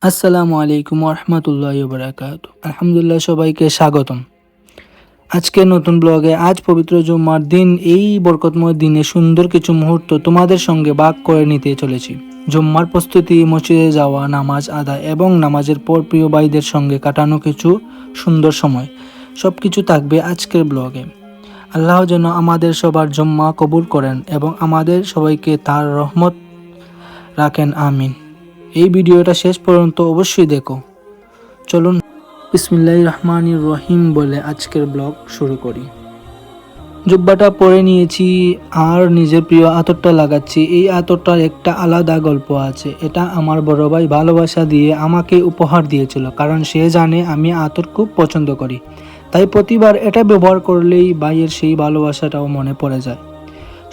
আসসালামু আলাইকুম ওরহমতুল্লাহি ওবারাকাতু। আলহামদুলিল্লাহ, সবাইকে স্বাগতম আজকে নতুন ব্লগে। আজ পবিত্র জুম্মার দিন, এই বরকতময় দিনে সুন্দর কিছু মুহূর্ত তোমাদের সঙ্গে ভাগ করে নিতে চলেছি। জুম্মার প্রস্তুতি, মসজিদে যাওয়া, নামাজ আদায় এবং নামাজের পর প্রিয় ভাইদের সঙ্গে কাটানো কিছু সুন্দর সময়, সব কিছু থাকবে আজকের ব্লগে। আল্লাহ যেন আমাদের সবার জুম্মা কবুল করেন এবং আমাদের সবাইকে তার রহমত রাখেন, আমিন। এই ভিডিওটা শেষ পর্যন্ত অবশ্যই দেখো। চলুন বিসমিল্লাহির রহমানির রহিম বলে আজকের ব্লগ শুরু করি। জুব্বাটা পরে নিয়েছি আর নিজের প্রিয় আতরটা লাগাচ্ছি। এই আতরটার একটা আলাদা গল্প আছে। এটা আমার বড় ভাই ভালোবাসা দিয়ে আমাকে উপহার দিয়েছিল, কারণ সে জানে আমি আতর খুব পছন্দ করি। তাই প্রতিবার এটা ব্যবহার করলেই ভাইয়ের সেই ভালোবাসাটাও মনে পড়ে যায়।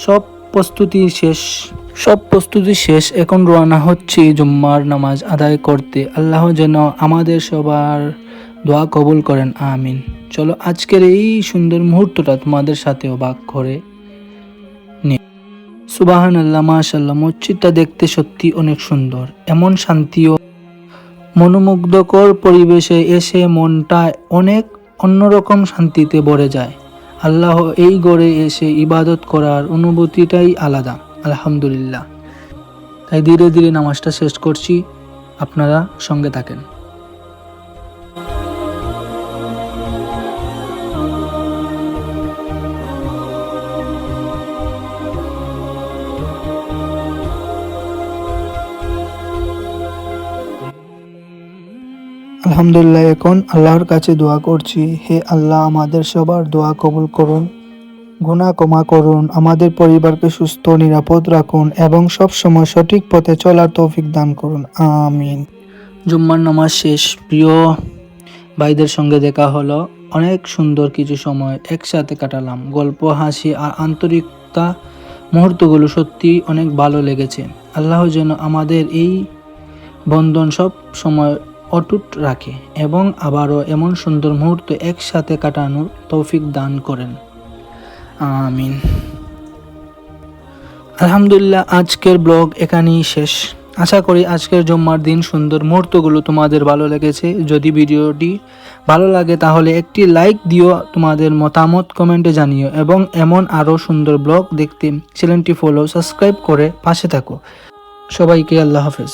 সব প্রস্তুতি শেষ, এখন রওনা হচ্ছি জুম্মার নামাজ আদায় করতে। আল্লাহ যেন আমাদের সবার দোয়া কবুল করেন, আমিন। চলো আজকের এই সুন্দর মুহূর্তটা তোমাদের সাথেও ভাগ করে নি। সুবহানাল্লাহ, মাশাআল্লাহ, মসজিদটা দেখতে সত্যি অনেক সুন্দর। এমন শান্তি ও মনোমুগ্ধকর পরিবেশে এসে মনটা অনেক অন্যরকম শান্তিতে ভরে যায়। আল্লাহ এই গড়ে এসে ইবাদত করার অনুভূতিটাই আলাদা। আলহামদুলিল্লাহ। তাই ধীরে ধীরে নামাজটা শেষ করছি, আপনারা সঙ্গে থাকেন। আলহামদুলিল্লাহ, এখন আল্লাহর কাছে দোয়া করছি, হে আল্লাহ আমাদের সবার দোয়া কবুল করুন, গুনাহ ক্ষমা করুন, আমাদের পরিবারকে সুস্থ নিরাপদ রাখুন এবং সব সময় সঠিক পথে চলার তৌফিক দান করুন, আমিন। জুম্মার নামাজ শেষ, প্রিয় ভাইদের সঙ্গে দেখা হলো। অনেক সুন্দর কিছু সময় একসাথে কাটালাম। গল্প, হাসি আর আন্তরিকতা মুহূর্তগুলো সত্যি অনেক ভালো লেগেছে। আল্লাহ যেন আমাদের এই বন্ধন সব সময় অটুট রাখে এবং আবারও এমন সুন্দর মুহূর্ত একসাথে কাটানোর তৌফিক দান করেন, আমিন। আলহামদুলিল্লাহ, আজকের ব্লগ এখানেই শেষ। আশা করি আজকের জুম্মার দিন সুন্দর মুহূর্তগুলো তোমাদের ভালো লেগেছে। যদি ভিডিওটি ভালো লাগে তাহলে একটি লাইক দিও, তোমাদের মতামত কমেন্টে জানিও এবং এমন আরও সুন্দর ব্লগ দেখতে চ্যানেলটি ফলো সাবস্ক্রাইব করে পাশে থাকো। সবাইকে আল্লাহ হাফেজ।